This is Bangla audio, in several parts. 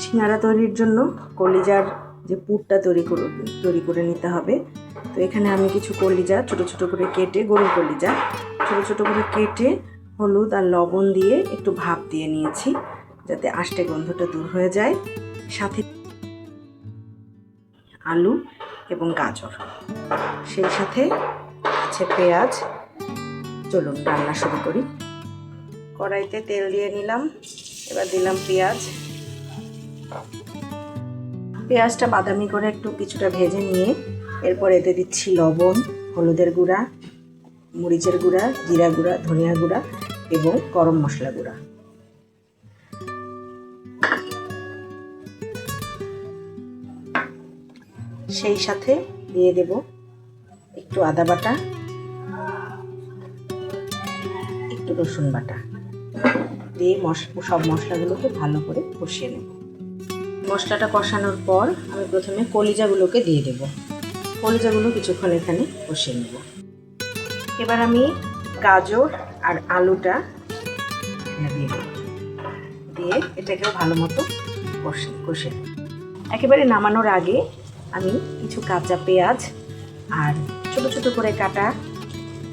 সিঙ্গারা তৈরির জন্য কলিজার যে পুরটা তৈরি করে নিতে হবে। তো এখানে আমি কিছু কলিজা ছোট ছোট করে কেটে, গরুর কলিজা ছোট ছোট করে কেটে হলুদ আর লবণ দিয়ে একটু ভাপ দিয়ে নিয়েছি, যাতে আষ্টে গন্ধটা দূর হয়ে যায়। সাথে আলু এবং গাজর, সেই সাথে আছে পেঁয়াজ। চলুন রান্না শুরু করি। কড়াইতে তেল দিয়ে নিলাম, এবার দিলাম পেঁয়াজ। পেঁয়াজটা বাদামি করে একটু কিছুটা ভেজে নিয়ে এরপর এতে দিচ্ছি লবণ, হলুদের গুঁড়া, মরিচের গুঁড়া, জিরা গুঁড়া, ধনিয়া গুঁড়া এবং গরম মশলা গুঁড়া। সেই সাথে দিয়ে দেব একটু আদা বাটা, একটু রসুন বাটা দিয়ে সব মশলাগুলোকে ভালো করে কষিয়ে নেব। মশলাটা কষানোর পর আমি প্রথমে কলিজাগুলোকে দিয়ে দেব। কলিজাগুলো কিছুক্ষণ এখানে কষিয়ে নেব। এবার আমি গাজর আর আলুটা দিয়ে দেব, দিয়ে এটাকেও ভালো মতো কষে একেবারে নামানোর আগে আমি কিছু কাঁচা পেঁয়াজ আর ছোট ছোট করে কাটা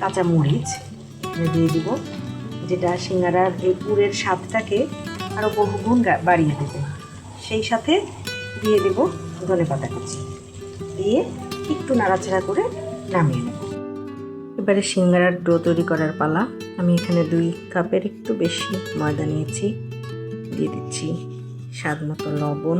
কাঁচা মরিচ দিয়ে দিব, যেটা সিঙ্গারার এই পুরের স্বাদটাকে আরও বহুগুণ বাড়িয়ে দেবে। সেই সাথে দিয়ে দেব ধনেপাতা কুচি, দিয়ে একটু নাড়াচাড়া করে নামিয়ে নেব। এবারে সিঙ্গারার ডো তৈরি করার পালা। আমি এখানে 2 কাপের একটু বেশি ময়দা নিয়েছি, দিয়ে দিচ্ছি স্বাদ মতো লবণ,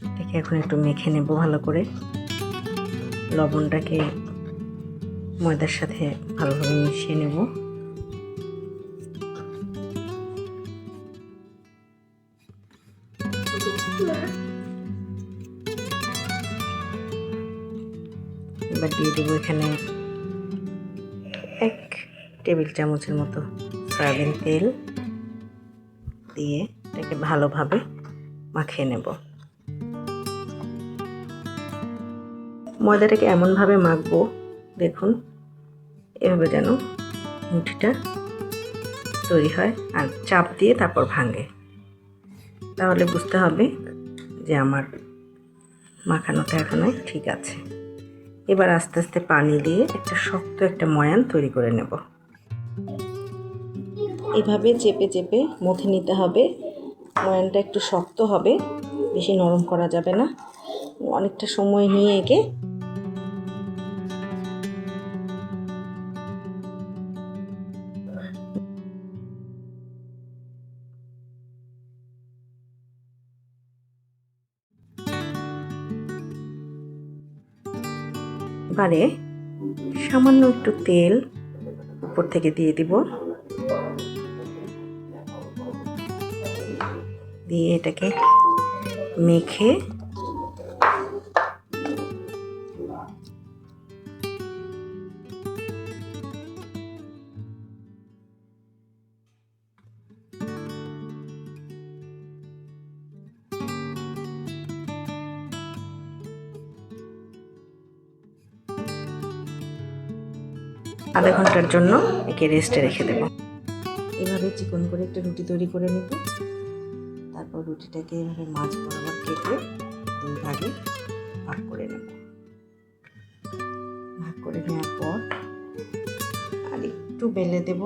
এটাকে এখন একটু মেখে নেব ভালো করে। লবণটাকে ময়দার সাথে ভালোভাবে মিশিয়ে নেব। এবার দিয়ে দেবো এখানে 1 টেবিল চামচের মতো সয়াবিন তেল, দিয়ে এটাকে ভালোভাবে মাখিয়ে নেব। ময়দাটাকে এমনভাবে মাখবো, দেখুন এভাবে যেন মুঠিটা তৈরি হয় আর চাপ দিয়ে তারপর ভাঙে, তাহলে বুঝতে হবে যে আমার মাখানোটা এখনো ঠিক আছে। এবার আস্তে আস্তে পানি দিয়ে একটা শক্ত একটা ময়ান তৈরি করে নেব। এভাবে চেপে চেপে মথে নিতে হবে। ময়ানটা একটু শক্ত হবে, বেশি নরম করা যাবে না। অনেকটা সময় নিয়ে একে এবারে সামান্য একটু তেল উপর থেকে দিয়ে দিব, দিয়ে এটাকে মেখে আধা ঘন্টার জন্য একে রেস্টে রেখে দেব। এভাবে চিকন করে একটা রুটি তৈরি করে নেব। তারপর রুটিটাকে এভাবে মাছ বরাবর কেটে 2 ভাগে ভাগ করে নেব। ভাগ করে নেওয়ার পর আর একটু বেলে দেব।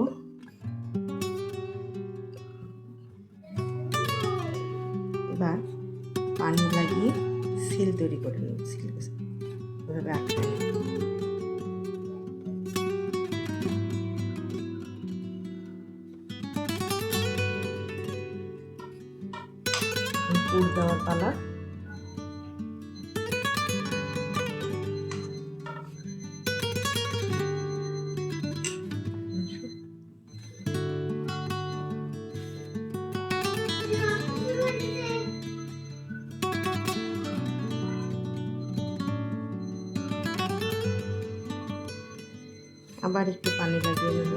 এবার পানি লাগিয়ে সিল তৈরি করে নেব। সিল এভাবে আটকে নেব। পুর দেওয়ার পালা। আবার একটু পানি লাগিয়ে নেব।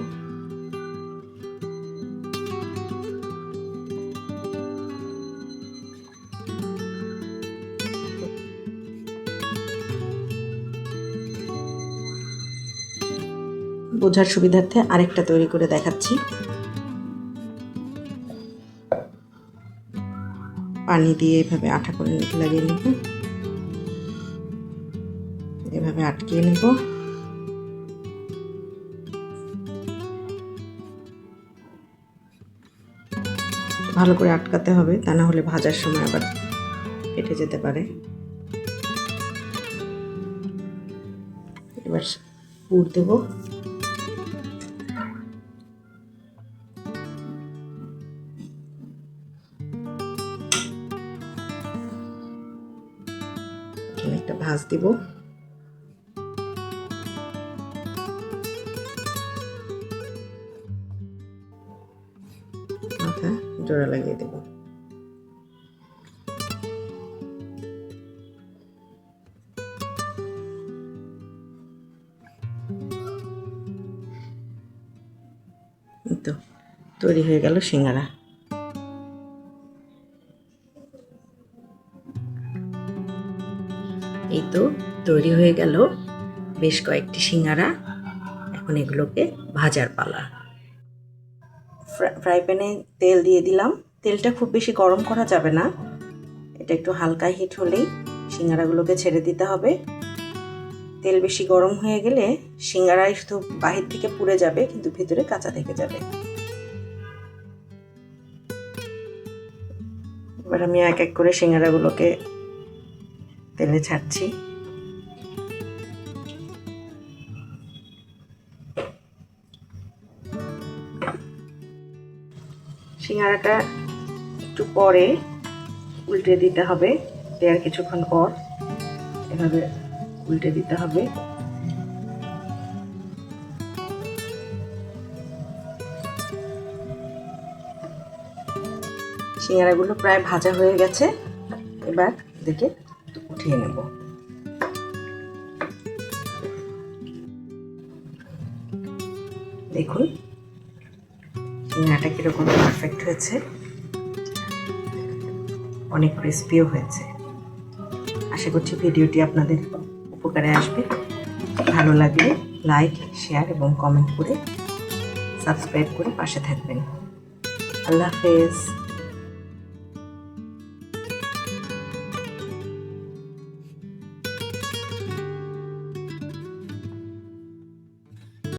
বোঝার সুবিধার্থে আরেকটা তৈরি করে দেখাচ্ছি। পানি দিয়ে এভাবে আঠা করে লাগিয়ে নেব, এভাবে আটকিয়ে নেব। ভালো করে আটকাতে হবে, তা না হলে ভাজার সময় আবার ফেটে যেতে পারে। এবার পুর দেব। এখানে একটা ভাঁজ দিব। মাথা জোড়া লাগিয়ে দেব। তো তৈরি হয়ে গেল সিঙ্গারা। এই তো তৈরি হয়ে গেল বেশ কয়েকটি সিঙ্গারা। এখন এগুলোকে ভাজার পালা। ফ্রাই প্যানে তেল দিয়ে দিলাম। তেলটা খুব বেশি গরম করা যাবে না, এটা একটু হালকা হিট হলেই সিঙ্গারাগুলোকে ছেড়ে দিতে হবে। তেল বেশি গরম হয়ে গেলে সিঙ্গারায় শুধু বাহির থেকে পুড়ে যাবে, কিন্তু ভিতরে কাঁচা থেকে যাবে। এবার আমি এক এক করে সিঙ্গারাগুলোকে তেলে ছাড়ছি। সিঙ্গারাটা একটু পরে উল্টে দিতে হবে, দেওয়ার কিছুক্ষণ পর এভাবে উল্টে দিতে হবে। সিঙ্গারাগুলো প্রায় ভাজা হয়ে গেছে, এবার এদিকে উঠিয়ে নেব। দেখুন সিঙ্গারাটা কীরকম পারফেক্ট হয়েছে, অনেক ক্রিস্পিও হয়েছে। আশা করছি ভিডিওটি আপনাদের উপকারে আসবে। ভালো লাগলে লাইক, শেয়ার এবং কমেন্ট করে সাবস্ক্রাইব করে পাশে থাকবেন। আল্লাহ হাফেজ।